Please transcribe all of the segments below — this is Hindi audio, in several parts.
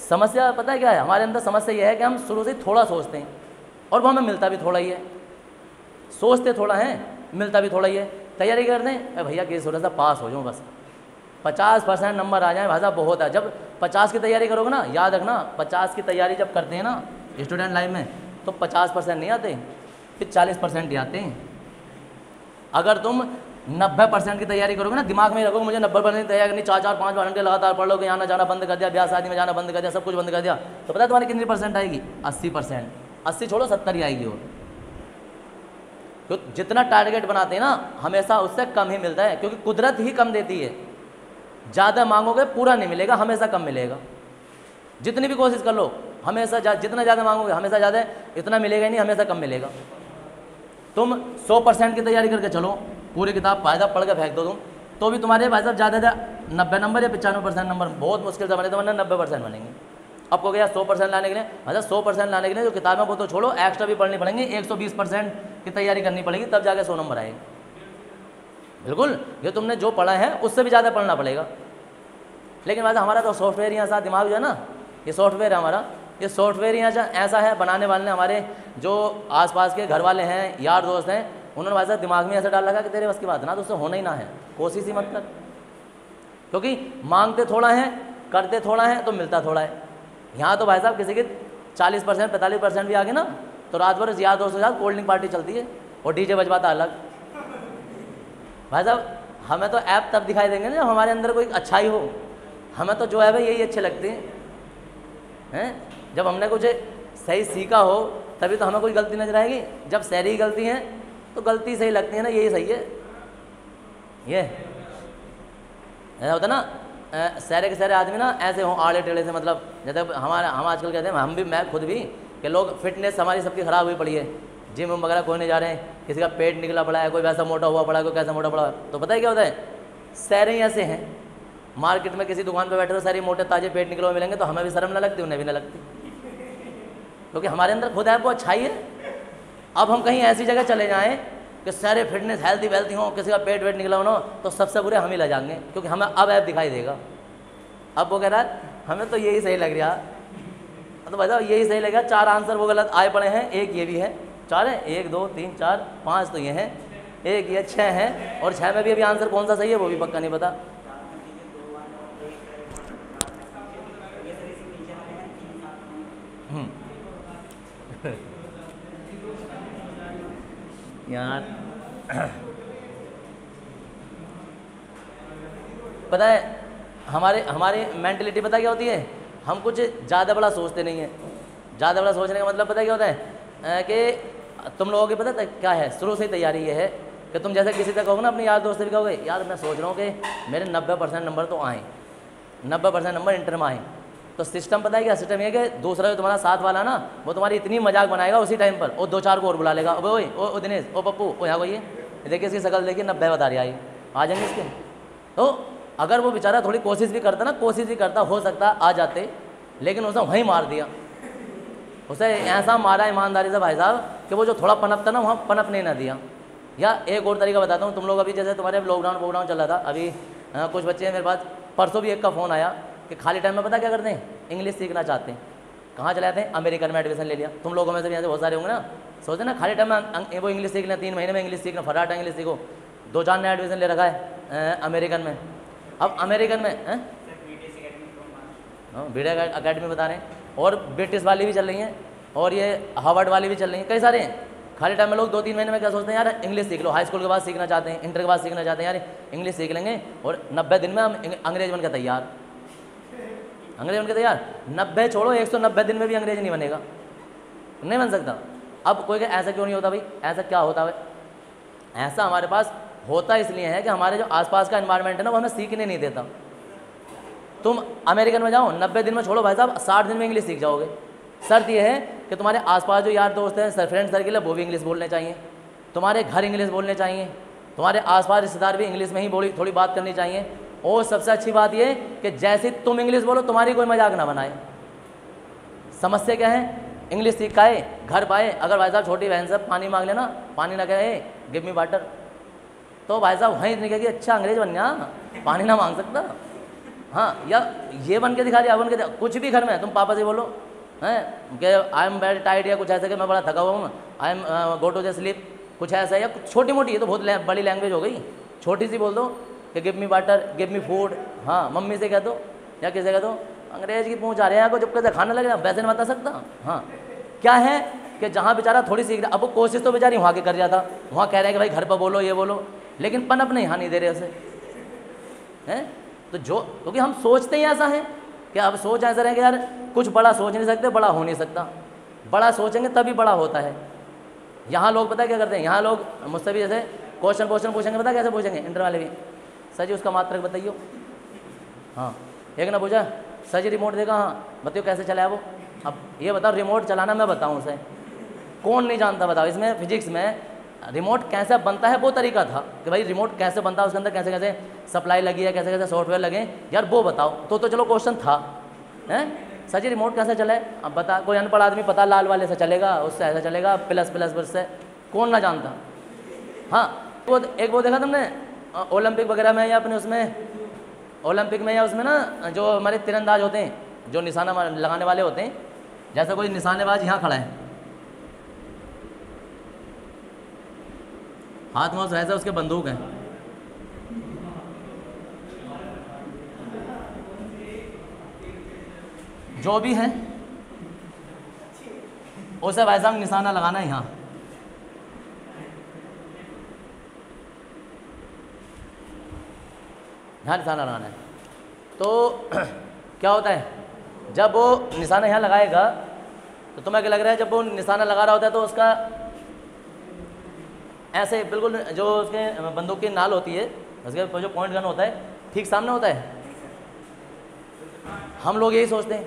समस्या पता है क्या है, हमारे अंदर समस्या यह है कि हम शुरू से थोड़ा सोचते हैं और वो हमें मिलता भी थोड़ा ही है। सोचते थोड़ा है, मिलता भी थोड़ा ही है। तैयारी करते हैं, अरे भैया केस थोड़ा सा पास हो जाऊँ बस, 50% नंबर आ जाए भाई साहब बहुत है। जब 50 की तैयारी करोगे ना, याद रखना 50 की तैयारी जब करते हैं ना स्टूडेंट लाइफ में, तो 50% नहीं आते, फिर 40% ही आते हैं। अगर तुम 90% की तैयारी करोगे ना, दिमाग में रखोगे मुझे 90% की तैयारी करनी, 4-4-5 घंटे लगातार पढ़ लोगे, आना जाना बंद कर दिया, ब्याह शादी में जाना बंद कर दिया, सब कुछ बंद कर दिया, तो पता है तुम्हारी कितनी परसेंट आएगी? 80%। 80 छोड़ो 70 ही आएगी। और तो जितना टारगेट बनाते हैं ना, हमेशा उससे कम ही मिलता है, क्योंकि कुदरत ही कम देती है। ज़्यादा मांगोगे पूरा नहीं मिलेगा, हमेशा कम मिलेगा। जितनी भी कोशिश कर लो, हमेशा जितना ज़्यादा मांगोगे हमेशा ज़्यादा, इतना मिलेगा ही नहीं, हमेशा कम मिलेगा। तुम 100% की तैयारी करके चलो, पूरी किताब भाई साहब पढ़ के फेंक दो तुम, तो भी तुम्हारे भाई साहब ज़्यादा 90 नंबर या 95% नंबर बहुत मुश्किल से बने, तो वरना 90% बनेंगे। आपको क्या 100% लाने के लिए, मतलब 100% लाने के लिए जो किताबें वो तो छोड़ो, एक्स्ट्रा भी पढ़नी पड़ेंगी, 120% की तैयारी करनी पड़ेगी, तब जाके 100 नंबर आएंगे। बिल्कुल, ये तुमने जो पढ़ा है उससे भी ज़्यादा पढ़ना पड़ेगा। लेकिन वैसे हमारा तो सॉफ्टवेयर यहाँ साथ दिमाग जो है ना, ये सॉफ्टवेयर है हमारा, ये सॉफ्टवेयर यहाँ ऐसा है, बनाने वाले ने हमारे जो आसपास के घर वाले हैं, यार दोस्त हैं, उन्होंने वैसा दिमाग में ऐसा डाल लगा कि तेरे बस की बात ना, तो उससे होना ही ना है, कोशिश ही मत कर। क्योंकि मांगते थोड़ा है, करते थोड़ा है, तो मिलता थोड़ा है। यहाँ तो भाई साहब किसी के 40% 45% भी आ गए ना, तो रात भर यार दोस्तों के साथ कोल्ड ड्रिंक पार्टी चलती है और डीजे बजवाता अलग। भाई साहब हमें तो ऐप तब दिखाई देंगे ना जब हमारे अंदर कोई अच्छाई हो। हमें तो जो है भाई यही अच्छे लगते हैं, जब हमने कुछ सही सीखा हो तभी तो हमें कोई गलती नजर आएगी। जब सारी गलती है तो गलती सही लगती है ना, यही सही है। ये ऐसा होता ना, सारे के सारे आदमी ना ऐसे हों आड़े टेढ़े से, मतलब जैसे हम आजकल कहते हैं, हम भी, मैं खुद भी, कि लोग फिटनेस हमारी सबकी ख़राब हुई पड़ी है, जिम वगैरह कोई नहीं जा रहे हैं, किसी का पेट निकला पड़ा है, कोई वैसा मोटा हुआ पड़ा है, कोई कैसा मोटा पड़ा है। तो पता है क्या होता है, सारे ही ऐसे हैं। मार्केट में किसी दुकान पर बैठे हो, सारे मोटे ताजे पेट निकले हुए मिलेंगे, तो हमें भी शर्म ना लगती, उन्हें भी ना लगती, क्योंकि हमारे अंदर खुद है वो अच्छाई है। अब हम कहीं ऐसी जगह चले जाएं कि सारे फिटनेस हेल्थी वेल्थी हों, किसी का पेट वेट निकला हो, तो सबसे बुरे हम ही ले जाएंगे, क्योंकि हमें अब ऐप दिखाई देगा। अब वो कह रहा है हमें तो यही सही लग रहा, तो भाई साहब यही सही लग रहा। 4 आंसर वो गलत आए पड़े हैं, एक ये भी है, 4 है, 1 2 3 4 5 तो ये हैं, एक ये 6 हैं, और 6 में भी अभी आंसर कौन सा सही है वो भी पक्का नहीं पता। यार पता है हमारी मेंटलिटी पता क्या होती है, हम कुछ ज़्यादा बड़ा सोचते नहीं हैं। ज़्यादा बड़ा सोचने का मतलब पता है क्या होता है, कि तुम लोगों की पता है क्या है, शुरू से ही तैयारी ये है कि तुम जैसे किसी से कहोगे ना, अपने यार दोस्त से भी कहोगे, यार मैं सोच रहा हूँ कि मेरे 90% नंबर तो आएँ, 90% नंबर इंटर में आएँ, तो सिस्टम पता है क्या, सिस्टम ये कि दूसरा जो तुम्हारा साथ वाला ना, वो तुम्हारी इतनी मजाक बनाएगा उसी टाइम पर, और 2-4 को और बुला लेगा, ओए ओ दिनेश, ओ पप्पू, ओ यहाँ को ये देखिए इसकी शक्ल देखिए, 90 बता रही आई, आ जाएंगे इसके। तो अगर वो बेचारा थोड़ी कोशिश भी करता ना, कोशिश भी करता, हो सकता आ जाते, लेकिन उसने वहीं मार दिया, उसे ऐसा मारा ईमानदारी से भाई साहब कि वो जो थोड़ा पनप था ना, वहाँ पनपने ना दिया। या एक और तरीका बताता हूँ, तुम लोग अभी जैसे तुम्हारे लॉकडाउन चल रहा था, अभी कुछ बच्चे हैं मेरे पास, परसों भी एक का फ़ोन आया कि खाली टाइम में पता क्या करते हैं, इंग्लिश सीखना चाहते हैं। कहाँ चले जाते हैं, अमेरिकन में एडमिशन ले लिया। तुम लोगों में से भी यहाँ से बहुत सारे होंगे ना, सोचते ना खाली टाइम में वो इंग्लिश सीख लें, 3 महीने में इंग्लिश सीखना, फटाफट इंग्लिश सीखो। 2-4 ने एडमिशन ले रखा है अमेरिकन में। अब अमेरिकन में बीडा अकेडमी बता रहे हैं, और ब्रिटिश वाली भी चल रही हैं, और ये हार्वर्ड वाली भी चल रही हैं, कई सारे हैं। खाली टाइम में लोग 2-3 महीने में क्या सोचते हैं, यार इंग्लिश सीख लो, हाई स्कूल के बाद सीखना चाहते हैं, इंटर के बाद सीखना चाहते हैं, यार इंग्लिश सीख लेंगे और 90 दिन में हम अंग्रेज बन के तैयार, अंग्रेज बन के तैयार। 90 छोड़ो, 190 दिन में भी अंग्रेज नहीं बनेगा, नहीं बन सकता। अब कोई ऐसा क्यों नहीं होता भाई, ऐसा क्या होता है? ऐसा हमारे पास होता इसलिए है कि हमारे जो आसपास का एनवायरनमेंट है ना, वो हमें सीखने नहीं देता। तुम अमेरिकन में जाओ, 90 दिन में छोड़ो भाई साहब, 60 दिन में इंग्लिश सीख जाओगे। शर्त यह है कि तुम्हारे आसपास जो यार दोस्त हैं, फ्रेंड सर्किल है, वो भी इंग्लिश बोलने चाहिए, तुम्हारे घर इंग्लिश बोलने चाहिए, तुम्हारे आसपास रिश्तेदार भी इंग्लिश में ही थोड़ी बात करनी चाहिए। और सबसे अच्छी बात यह कि जैसे तुम इंग्लिश बोलो, तुम्हारी कोई मजाक ना बनाए। समस्या क्या है, इंग्लिश सीख पाए, घर पाए, अगर भाई साहब छोटी बहन से पानी मांग लेना, पानी ना कहे गिव मी वाटर, तो भाई साहब वहीं निकलेगी, अच्छा अंग्रेज बन गया, पानी ना मांग सकता। हाँ, या ये बन के दिखा दिया, बन के दिखा, कुछ भी घर में तुम पापा से बोलो हैं कि आई एम वेरी टायर्ड या कुछ ऐसा कि मैं बड़ा थका हुआ हूँ, I am go to the sleep, कुछ ऐसा, या छोटी मोटी, ये तो बहुत बड़ी लैंग्वेज हो गई, छोटी सी बोल दो कि give me water, give me food. हाँ, मम्मी से कह दो या किसे कह दो, अंग्रेज की पूछ आ रहे हैं आपको, जब कहते खाना लगे वैसे नहीं बता सकता। हाँ, क्या है कि जहाँ बेचारा थोड़ी सीख रहा, अब वो कोशिश तो बेचारी वहाँ की कर जाता, वहाँ कह रहे हैं कि भाई घर पर बोलो ये बोलो, लेकिन पनप नहीं, यहाँ नहीं दे रहे उसे हैं। तो जो, क्योंकि हम सोचते ही ऐसा है कि अब सोच ऐसा रहे कि यार कुछ बड़ा सोच नहीं सकते, बड़ा हो नहीं सकता, बड़ा सोचेंगे तभी बड़ा होता है। यहाँ लोग पता है क्या करते हैं, यहाँ लोग मुझसे भी जैसे क्वेश्चन पूछेंगे, पता कैसे पूछेंगे, इंटर वाले भी, सर जी उसका मात्रक बताइए। हाँ, एक ना पूछा सर जी रिमोट देगा, हाँ बताइए कैसे चलाया वो, अब ये बताओ रिमोट चलाना मैं बताऊँ उसे, कौन नहीं जानता बताओ। इसमें फिजिक्स में रिमोट कैसे बनता है वो तरीका था कि भाई रिमोट कैसे बनता है, उसके अंदर कैसे कैसे सप्लाई लगी है, कैसे कैसे सॉफ्टवेयर लगे यार, वो बताओ। तो चलो क्वेश्चन था हैं, सर जी रिमोट कैसे चले, अब बता, कोई अनपढ़ आदमी पता लाल वाले से चलेगा, उससे ऐसा चलेगा, प्लस प्लस प्लस से, कौन ना जानता। हाँ, वो एक वो देखा तुमने ओलंपिक वगैरह में या अपने उसमें ओलंपिक में या उसमें ना जो हमारे तीरंदाज होते हैं, जो निशाना लगाने वाले होते हैं, जैसे कोई निशानेबाज यहाँ खड़ा है, हाथ में ऐसा उसके बंदूक है, जो भी है उसे भाई साहब निशाना लगाना है यहाँ, यहाँ निशाना लगाना है। तो क्या होता है, जब वो निशाना यहाँ लगाएगा तो तुम्हें क्या लग रहा है, जब वो निशाना लगा रहा होता है तो उसका ऐसे बिल्कुल जो उसके बंदूक की नाल होती है, उसके जो पॉइंट गन होता है ठीक सामने होता है। हम लोग यही सोचते हैं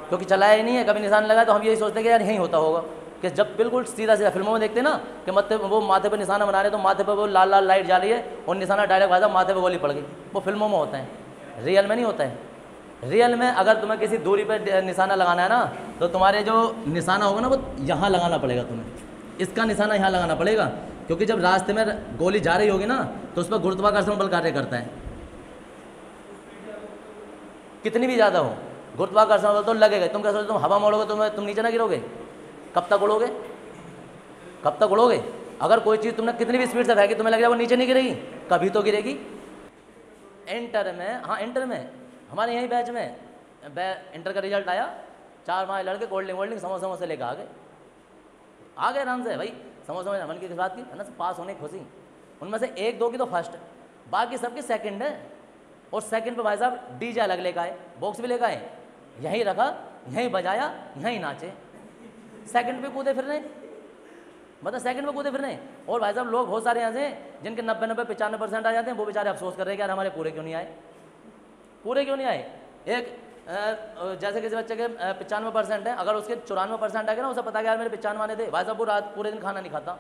क्योंकि चलाया ही नहीं है, कभी निशाना लगा, तो हम यही सोचते हैं कि यार यहीं होता होगा, कि जब बिल्कुल सीधा सीधा फिल्मों में देखते हैं ना कि वो माथे पे निशाना बना रहे, तो माथे पे वो लाल लाल लाइट जा रही है और निशाना डायरेक्ट भाई साहब माथे पे गोली पड़ गई, वो फिल्मों में होता है, रियल में नहीं होता है। रियल में अगर तुम्हें किसी दूरी पर निशाना लगाना है ना, तो तुम्हारे जो निशाना होगा ना वो यहाँ लगाना पड़ेगा, तुम्हें इसका निशाना यहाँ लगाना पड़ेगा, क्योंकि जब रास्ते में गोली जा रही होगी ना तो उस पर गुरुत्वाकर्षण बल कार्य करता है, कितनी भी ज़्यादा हो गुरुत्वाकर्षण बल तो लगेगा। तुम क्या सोचते, तुम हवा मोड़ोगे तुम नीचे ना गिरोगे, कब तक उड़ोगे, कब तक उड़ोगे। अगर कोई चीज़ तुमने कितनी भी स्पीड से फेंकी, तुम्हें लगेगा वो नीचे नहीं गिरेगी, कभी तो गिरेगी। इंटर में, हाँ इंटर में हमारे यही बैच में इंटर का रिजल्ट आया, 4 लड़के कोल्ड ड्रिंक समोसे लेकर आ गए आराम से, भाई समोसा में मन की बात की है ना, पास होने की खुशी। उनमें से 1-2 की तो फर्स्ट, बाकी सबकी सेकंड है। और सेकंड पे भाई साहब डीजे अलग लेकर आए, बॉक्स भी लेकर आए, यहीं रखा, यहीं बजाया, यहीं नाचे, सेकंड पे कूदे फिर रहे, मतलब सेकंड पे कूदे फिर रहे। और भाई साहब लोग बहुत सारे ऐसे हैं जिनके 90-95% आ जाते हैं, वो बेचारे अफसोस कर रहे हैं कि यार हमारे पूरे क्यों नहीं आए, पूरे क्यों नहीं आए। एक जैसे किसी बच्चे के 95% है, अगर उसके 94% आ गए ना, उसे पता है यार मेरे 95 आने थे, भाई साहब वो रात पूरे दिन खाना नहीं खाता,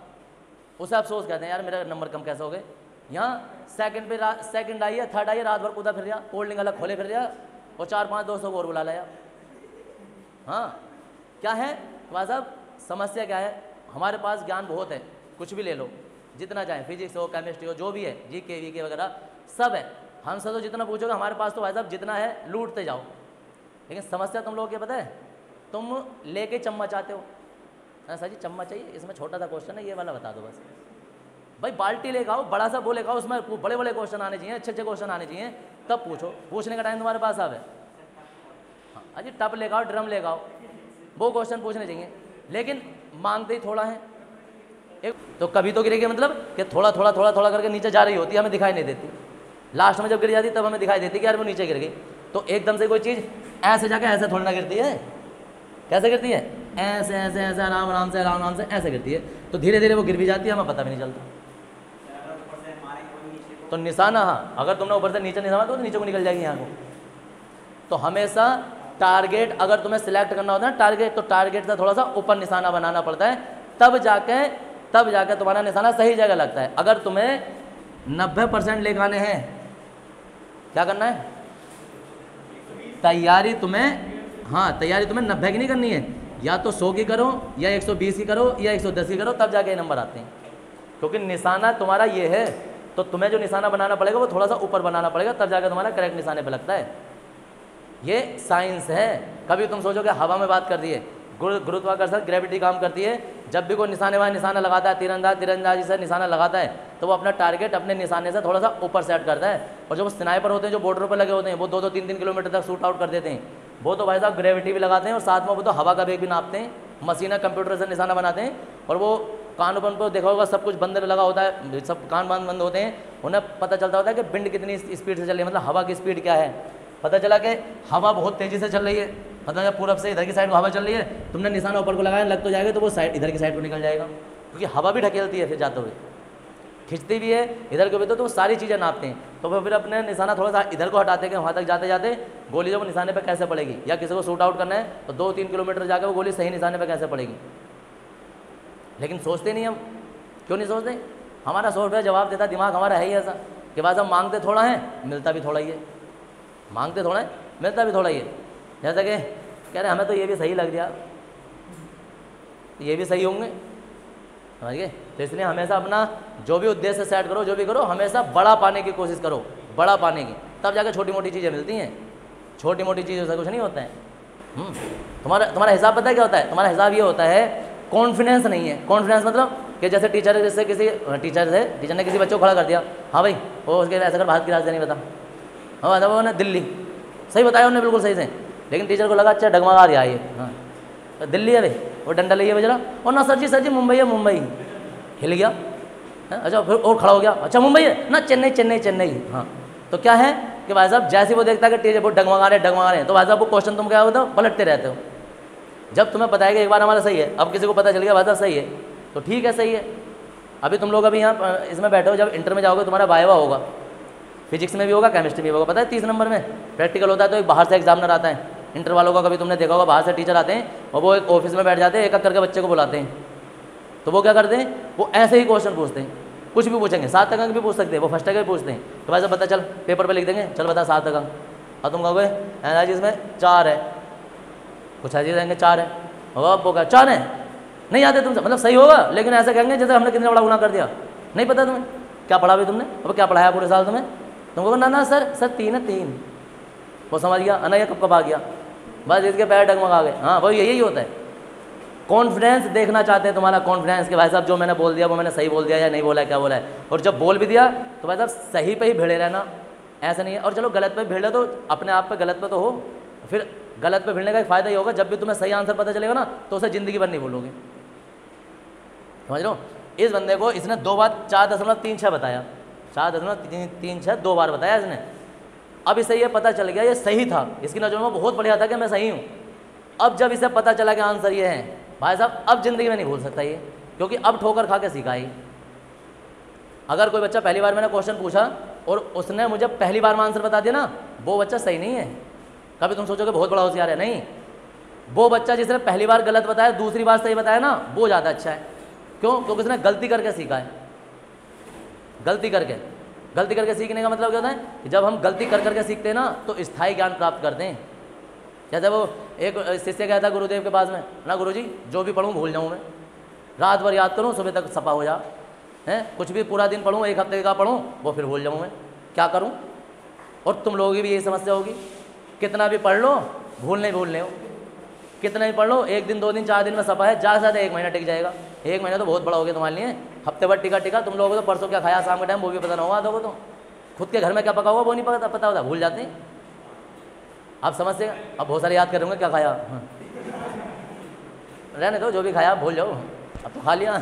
उसे अफसोस कहते हैं यार मेरा नंबर कम कैसे हो गए। यहाँ सेकंड पे सेकंड आई है, थर्ड आई है, रात भर कूदा फिर रहा, कोल्ड ड्रिंक अलग खोले फिर रहा, और 4-5 दोस्तों को और बुला लाया। हाँ, क्या है भाई साहब समस्या क्या है, हमारे पास ज्ञान बहुत है, कुछ भी ले लो, जितना चाहे, फिजिक्स हो, केमिस्ट्री हो, जो भी है, जीके वीके वगैरह सब है, हमसे तो जितना पूछोगे हमारे पास तो भाई साहब जितना है लूटते जाओ। लेकिन समस्या तुम लोगों की पता है, तुम लेके चम्मच आते हो, सर जी चम्मच चाहिए, इसमें छोटा सा क्वेश्चन है ये वाला बता दो बस। भाई बाल्टी लेकर आओ, बड़ा सा वो लेकर आओ, उसमें बड़े बड़े क्वेश्चन आने चाहिए, अच्छे क्वेश्चन आने चाहिए, तब पूछो, पूछने का टाइम तुम्हारे पास अब है। हाँ अजी टप लेकर आओ, ड्रम लेकर आओ, वो क्वेश्चन पूछने चाहिए, लेकिन मांगते ही थोड़ा है। एक तो कभी तो गिरेगी, मतलब कि थोड़ा थोड़ा थोड़ा थोड़ा करके नीचे जा रही होती है, हमें दिखाई नहीं देती, लास्ट में जब गिर जाती तब हमें दिखाई देती कि यार वो नीचे गिर गई। तो एकदम से कोई चीज़ ऐसे जाके ऐसे थोड़ी ना गिरती है, कैसे गिरती है, ऐसे ऐसे ऐसे आराम आराम से ऐसे गिरती है, तो धीरे धीरे वो गिर भी जाती है, हमें पता भी नहीं चलता। तो निशाना, हाँ अगर तुमने ऊपर से नीचे निशाना तो नीचे को निकल जाएगी यहाँ को। तो हमेशा टारगेट अगर तुम्हें सिलेक्ट करना होता है ना टारगेट, तो टारगेट से थोड़ा सा ऊपर निशाना बनाना पड़ता है, तब जाके तुम्हारा निशाना सही जगह लगता है। अगर तुम्हें 90% लेकर आने हैं, क्या करना है, तैयारी तुम्हें 90 की नहीं करनी है, या तो 100 की करो, या 120 की करो, या 110 की करो, तब जाके नंबर आते हैं। क्योंकि निशाना तुम्हारा ये है, तो तुम्हें जो निशाना बनाना पड़ेगा वो थोड़ा सा ऊपर बनाना पड़ेगा, तब जाकर तुम्हारा करेक्ट निशाने पे लगता है। ये साइंस है। कभी तुम सोचोगे हवा में बात कर दी है, गुरुत्वाकर्षण ग्रेविटी काम करती है। जब भी कोई निशाना लगाता है, तीरंदाजी से निशाना लगाता है, तो वो अपना टारगेट अपने निशाने से थोड़ा सा ऊपर सेट करता है। और जो वो स्नाइपर होते हैं जो बॉर्डर पर लगे होते हैं, वो 2-2, 3-3 किलोमीटर तक शूट आउट कर देते हैं। वो तो भाई साहब ग्रेविटी भी लगाते हैं और साथ में वो तो हवा का वेग भी नापते हैं, मशीन कंप्यूटर से निशाना बनाते हैं। और वो कान पर देखा होगा सब कुछ बंद लगा होता है, सब कान बंद होते हैं, उन्हें पता चलता होता है कि विंड कितनी स्पीड से चल रही है, मतलब हवा की स्पीड क्या है। पता चला कि हवा बहुत तेज़ी से चल रही है, मतलब जब पूरब से इधर की साइड को हवा चल रही है, तुमने निशाना ऊपर को लगाया, लग तो जाएगा तो वो साइड इधर की साइड को निकल जाएगा, क्योंकि हवा भी ढकेलती है, फिर जाते हुए खिंचती भी है इधर के भी, तो वो सारी चीज़ें नापते हैं। तो वो फिर अपने निशाना थोड़ा सा इधर को हटाते हैं कि वहाँ तक जाते जाते गोली जब वो निशाने पर कैसे पड़ेगी, या किसी को शूट आउट करना है तो 2-3 किलोमीटर जाकर वो गोली सही निशाने पर कैसे पड़ेगी। लेकिन सोचते नहीं हम, क्यों नहीं सोचते? हमारा सॉफ्टवेयर जवाब देता, दिमाग हमारा है ही ऐसा कि बाद हम मांगते थोड़ा है, मिलता भी थोड़ा ही है, मांगते थोड़ा है, मिलता भी थोड़ा ही है। जैसा कि कह रहे हमें तो ये भी सही लग गया, ये भी सही होंगे, समझिए। तो इसलिए हमेशा अपना जो भी उद्देश्य सेट करो, जो भी करो, हमेशा बड़ा पाने की कोशिश करो, बड़ा पाने की, तब जाकर छोटी मोटी चीज़ें मिलती हैं। छोटी मोटी चीज़ों से कुछ नहीं होता है। तुम्हारा हिसाब पता है क्या होता है? तुम्हारा हिसाब ये होता है, कॉन्फिडेंस नहीं है। कॉन्फिडेंस मतलब कि जैसे टीचर ने किसी बच्चे को खड़ा कर दिया, हाँ भाई वो उसके ऐसा कर भारत की राजधानी बता, हाँ बता वो ना दिल्ली, सही बताया उन्होंने बिल्कुल सही से, लेकिन टीचर को लगा अच्छा डगमगा दिया ये, हाँ तो दिल्ली है भाई, वो डंडा लिए बजरा, और ना सर जी मुंबई है, मुंबई हिल गया, अच्छा फिर और खड़ा हो गया, अच्छा मुंबई है ना, चेन्नई, हाँ। तो क्या है कि भाई साहब जैसे वो देखता है कि टीचर वो डगमगा रहे हैं, तो भाई साहब वो क्वेश्चन तुम क्या होता हो, पलटते रहते हो। जब तुम्हें पता है कि एक बार हमारा सही है, अब किसी को पता चल गया भाई साहब सही है, तो ठीक है सही है। अभी तुम लोग अभी यहाँ इसमें बैठे हो, जब इंटर में जाओगे तुम्हारा वाइवा होगा, फिजिक्स में भी होगा, केमिस्ट्री में भी होगा, पता है 30 नंबर में प्रैक्टिकल होता है। तो एक बाहर से एग्जामिनर आता है, इंटर वालों का कभी तुमने देखा होगा, बाहर से टीचर आते हैं और वो एक ऑफिस में बैठ जाते हैं, एक एक करके बच्चे को बुलाते हैं। तो वो क्या करते हैं, वो ऐसे ही क्वेश्चन पूछते हैं, कुछ भी पूछेंगे, 7 तक अंक भी पूछ सकते हैं, वो फर्स्ट तक भी पूछते हैं। तो भाई साहब बता, चल पेपर पर लिख देंगे, चल बता 7 तक अंक, और तुम कहोगे जी इसमें 4 है, कुछ ऐसे देंगे 4 है, अब वो क्या 4 है, नहीं आते तुमसे, मतलब सही होगा, लेकिन ऐसा कहेंगे जैसे हमने कितने बड़ा गुनाह कर दिया, नहीं पता तुम्हें क्या पढ़ा भी तुमने, अब क्या पढ़ाया पूरे साल तुम्हें, तुम कहोगे ना सर 3 है 3, वो समझ गया, अना ये कब आ गया, बस इसके पैर डगमगा गए। हाँ वही यही होता है, कॉन्फिडेंस देखना चाहते हैं तुम्हारा, कॉन्फिडेंस कि भाई साहब जो मैंने बोल दिया वो मैंने सही बोल दिया या नहीं बोला है, क्या बोला है। और जब बोल भी दिया तो भाई साहब सही पे ही भिड़े रहना, ऐसा नहीं है। और चलो गलत पे भिड़े तो अपने आप पे गलत पे तो हो, फिर गलत पे भिड़ने का एक फ़ायदा ये होगा, जब भी तुम्हें सही आंसर पता चलेगा ना तो उसे ज़िंदगी भर नहीं भूलोगे, समझ लो। इस बंदे को इसने 2 बार 4.36 बताया, 4.36 2 बार बताया इसने। अब इसे ये पता चल गया ये सही था, इसकी नज़र में बहुत बढ़िया था कि मैं सही हूँ। अब जब इसे पता चला कि आंसर ये है, भाई साहब अब ज़िंदगी में नहीं भूल सकता ये, क्योंकि अब ठोकर खा के सीखा ही। अगर कोई बच्चा पहली बार मैंने क्वेश्चन पूछा और उसने मुझे पहली बार में आंसर बता दिया ना, वो बच्चा सही नहीं है। कभी तुम सोचोगे बहुत बड़ा होशियार है, नहीं, वो बच्चा जिसने पहली बार गलत बताया, दूसरी बार सही बताया ना, वो ज़्यादा अच्छा है। क्यों? क्योंकि उसने गलती करके सीखा है। गलती करके सीखने का मतलब क्या होता है कि जब हम गलती कर करके सीखते हैं ना तो स्थायी ज्ञान प्राप्त करते हैं। जैसे वो एक शिष्य गया था गुरुदेव के पास में, ना गुरुजी जो भी पढ़ूँ भूल जाऊँ मैं, रात भर याद करूँ सुबह तक सफा हो जा, हैं कुछ भी पूरा दिन पढ़ूँ, 1 हफ्ते का पढ़ूँ वो फिर भूल जाऊँ मैं, क्या करूँ। और तुम लोगों की भी यही समस्या होगी, कितना भी पढ़ लो भूल नहीं भूलने हो, कितना भी पढ़ लो 1 दिन 2 दिन 4 दिन में सफा है, ज़्यादा से ज़्यादा 1 महीना टिक जाएगा। 1 महीना तो बहुत बड़ा हो गया तुम्हारे लिए, हफ्ते भर टिका तुम लोगों को तो परसों क्या खाया शाम के टाइम वो भी पता ना होगा, तो तो खुद के घर में क्या पका हुआ वो नहीं पता होता, भूल जाते हैं। आप समझते हैं, अब बहुत सारे याद करूँगा क्या खाया, रहने दो, जो भी खाया भूल जाओ, अब तो खा लिया।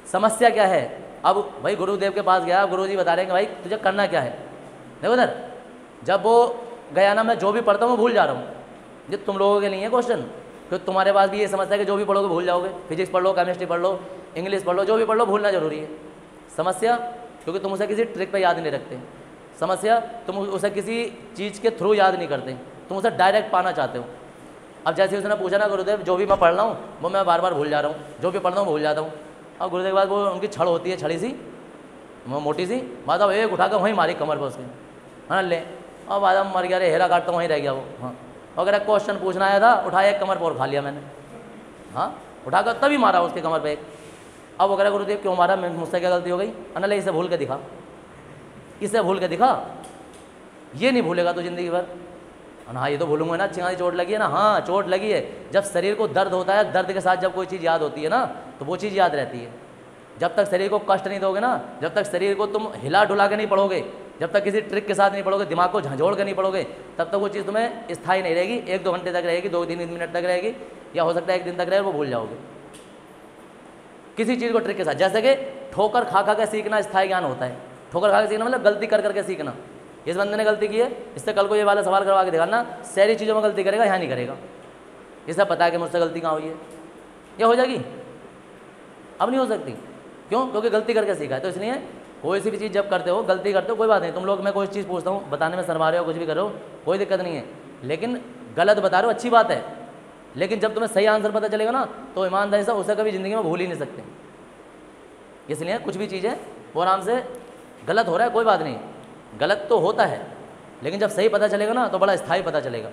समस्या क्या है, अब भाई गुरुदेव के पास गया, गुरुजी बता रहे हैं कि भाई तुझे करना क्या है। देखो उधर जब वो गया ना, मैं जो भी पढ़ता हूँ मैं भूल जा रहा हूँ, ये तुम लोगों के लिए है क्वेश्चन, क्योंकि तुम्हारे पास भी ये समस्या है कि जो भी पढ़ोगे भूल जाओगे, फिजिक्स पढ़ लो, केमिस्ट्री पढ़ लो, इंग्लिश पढ़ लो, जो भी पढ़ लो भूलना जरूरी है। समस्या क्योंकि तुम उसे किसी ट्रिक पे याद नहीं रखते, समस्या तुम उसे किसी चीज़ के थ्रू याद नहीं करते, तुम उसे डायरेक्ट पाना चाहते हो। अब जैसे उसने पूछा ना गुरुदेव जो भी मैं पढ़ रहा हूँ वो मैं बार बार भूल जा रहा हूँ, जो भी पढ़ रहा हूँ भूल जाता हूँ। अब गुरुदेव के बाद वो उनकी छड़ होती है, छड़ी सी मोटी सी, बाद अब एक उठा कर वहीं मारी कमर पर उसके, हाँ ले, और बाद अब मर गया, रे हेरा काट तो वहीं रह गया वो। हाँ अगर एक क्वेश्चन पूछना आया था, उठाया एक कमर पर और खा लिया मैंने, हाँ उठाकर तभी मारा उसके कमर पे एक। अब वो कह रहा गुरुदेव क्यों मारा, मैं मुझसे क्या गलती हो गई, अनले इसे भूल के दिखा, इसे भूल के दिखा, ये नहीं भूलेगा तो ज़िंदगी भर। हाँ ये तो भूलूंगा ना, चिंगारी चोट लगी है ना, हाँ चोट लगी है। जब शरीर को दर्द होता है, दर्द के साथ जब कोई चीज़ याद होती है ना, तो वो चीज़ याद रहती है। जब तक शरीर को कष्ट नहीं दोगे ना, जब तक शरीर को तुम हिला डुला के नहीं पढ़ोगे, जब तक किसी ट्रिक के साथ नहीं पढ़ोगे, दिमाग को झंझोड़ के नहीं पढ़ोगे, तब तक वो चीज़ तुम्हें स्थायी नहीं रहेगी। 1-2 घंटे तक रहेगी, 2-3 मिनट तक रहेगी, या हो सकता है 1 दिन तक रहे, वो भूल जाओगे। किसी चीज़ को ट्रिक के साथ, जैसे कि ठोकर खा खा के सीखना स्थायी ज्ञान होता है। ठोकर खा के सीखना मतलब गलती कर करके सीखना। इस बंदे ने गलती की है, इससे कल को ये वाला सवाल करवा के दिखाना, सारी चीज़ों में गलती करेगा, यहाँ नहीं करेगा। इसे पता है कि मुझसे गलती कहाँ हुई है, ये हो जाएगी, अब नहीं हो सकती। क्यों? क्योंकि गलती करके सीखा है। तो इसलिए कोई सी भी चीज़ जब करते हो, गलती करते हो, कोई बात नहीं। तुम लोग, मैं कोई चीज़ पूछता हूँ, बताने में शर्मा रहे हो, कुछ भी करो, कोई दिक्कत नहीं है, लेकिन गलत बता रहे हो, अच्छी बात है। लेकिन जब तुम्हें सही आंसर पता चलेगा ना, तो ईमानदारी से उसे कभी ज़िंदगी में भूल ही नहीं सकते। इसलिए कुछ भी चीज़ है वो आराम से, गलत हो रहा है कोई बात नहीं, गलत तो होता है, लेकिन जब सही पता चलेगा ना, तो बड़ा स्थायी पता चलेगा।